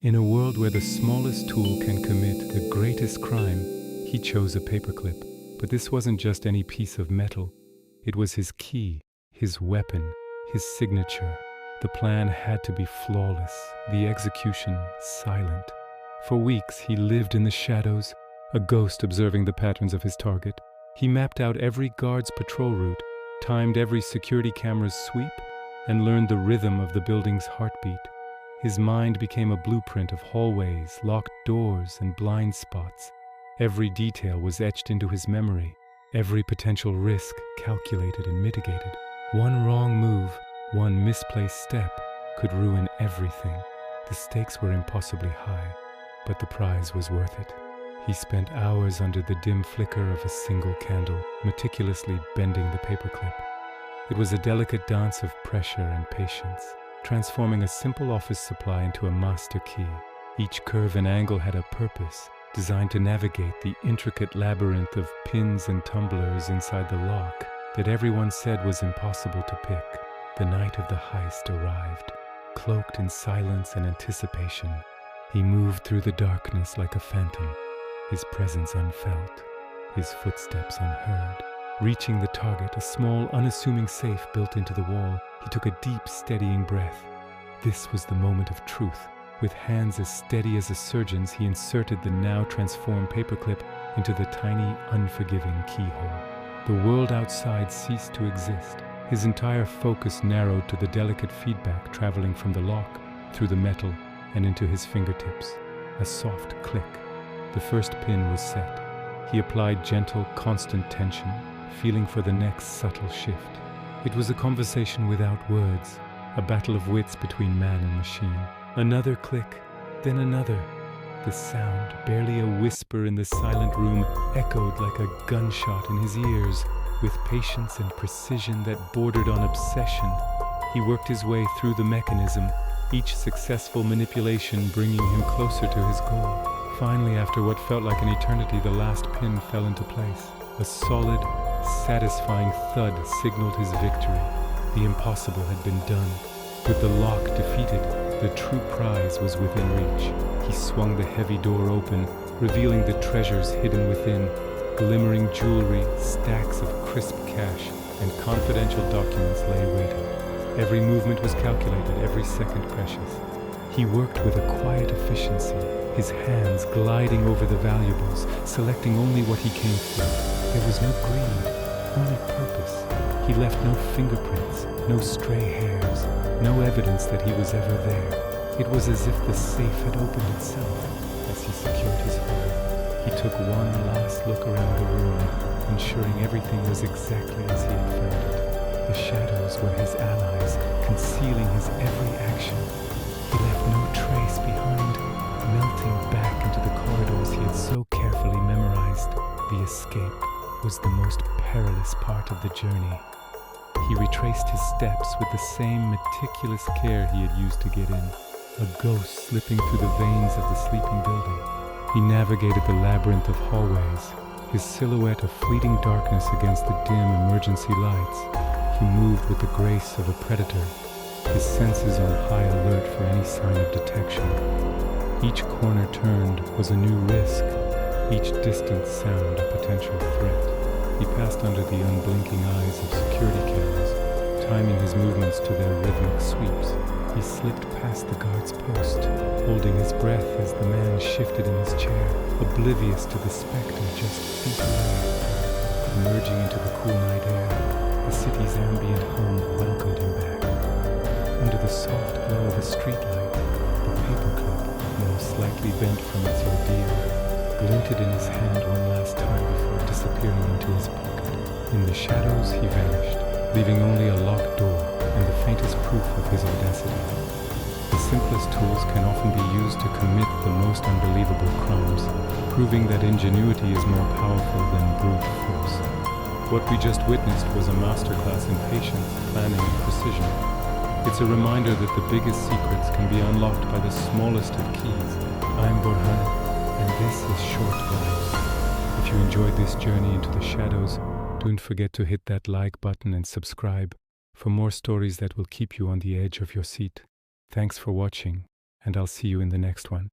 In a world where the smallest tool can commit the greatest crime, he chose a paperclip. But this wasn't just any piece of metal. It was his key, his weapon, his signature. The plan had to be flawless, the execution silent. For weeks, he lived in the shadows, a ghost observing the patterns of his target. He mapped out every guard's patrol route, timed every security camera's sweep, and learned the rhythm of the building's heartbeat. His mind became a blueprint of hallways, locked doors, and blind spots. Every detail was etched into his memory, every potential risk calculated and mitigated. One wrong move, one misplaced step, could ruin everything. The stakes were impossibly high, but the prize was worth it. He spent hours under the dim flicker of a single candle, meticulously bending the paperclip. It was a delicate dance of pressure and patience, transforming a simple office supply into a master key. Each curve and angle had a purpose, designed to navigate the intricate labyrinth of pins and tumblers inside the lock that everyone said was impossible to pick. The night of the heist arrived. Cloaked in silence and anticipation, he moved through the darkness like a phantom, his presence unfelt, his footsteps unheard. Reaching the target, a small, unassuming safe built into the wall, he took a deep, steadying breath. This was the moment of truth. With hands as steady as a surgeon's, he inserted the now transformed paperclip into the tiny, unforgiving keyhole. The world outside ceased to exist. His entire focus narrowed to the delicate feedback traveling from the lock, through the metal, and into his fingertips. A soft click. The first pin was set. He applied gentle, constant tension, feeling for the next subtle shift. It was a conversation without words, a battle of wits between man and machine. Another click, then another. The sound, barely a whisper in the silent room, echoed like a gunshot in his ears. With patience and precision that bordered on obsession, he worked his way through the mechanism, each successful manipulation bringing him closer to his goal. Finally, after what felt like an eternity, the last pin fell into place. A solid, satisfying thud signaled his victory. The impossible had been done. With the lock defeated, the true prize was within reach. He swung the heavy door open, revealing the treasures hidden within. Glimmering jewelry, stacks of crisp cash, and confidential documents lay waiting. Every movement was calculated, every second precious. He worked with a quiet efficiency, his hands gliding over the valuables, selecting only what he came for. There was no greed, only purpose. He left no fingerprints, no stray hairs, no evidence that he was ever there. It was as if the safe had opened itself as he secured his hold. He took one last look around the room, ensuring everything was exactly as he had found it. The shadows were his allies, concealing his every action. He left no trace behind, melting back into the corridors he had so carefully memorized. The escape was the most perilous part of the journey. He retraced his steps with the same meticulous care he had used to get in, a ghost slipping through the veins of the sleeping building. He navigated the labyrinth of hallways, his silhouette a fleeting darkness against the dim emergency lights. He moved with the grace of a predator, his senses on high alert for any sign of detection. Each corner turned was a new risk, each distant sound a potential threat. He passed under the unblinking eyes of security cameras, timing his movements to their rhythmic sweeps. He slipped past the guard's post, holding his breath as the man shifted in his chair, oblivious to the specter just feet away. Emerging into the cool night air, the city's ambient hum welcomed him back. Under the soft glow of a streetlight, the paperclip, now slightly bent from its ordeal, glinted in his hand one last time before disappearing into his pocket. In the shadows, he vanished, leaving only a locked door and the faintest proof of his audacity. The simplest tools can often be used to commit the most unbelievable crimes, proving that ingenuity is more powerful than brute force. What we just witnessed was a masterclass in patience, planning, and precision. It's a reminder that the biggest secrets can be unlocked by the smallest of keys. I'm Borhan, and this is Short Lives. If you enjoyed this journey into the shadows, don't forget to hit that like button and subscribe for more stories that will keep you on the edge of your seat. Thanks for watching, and I'll see you in the next one.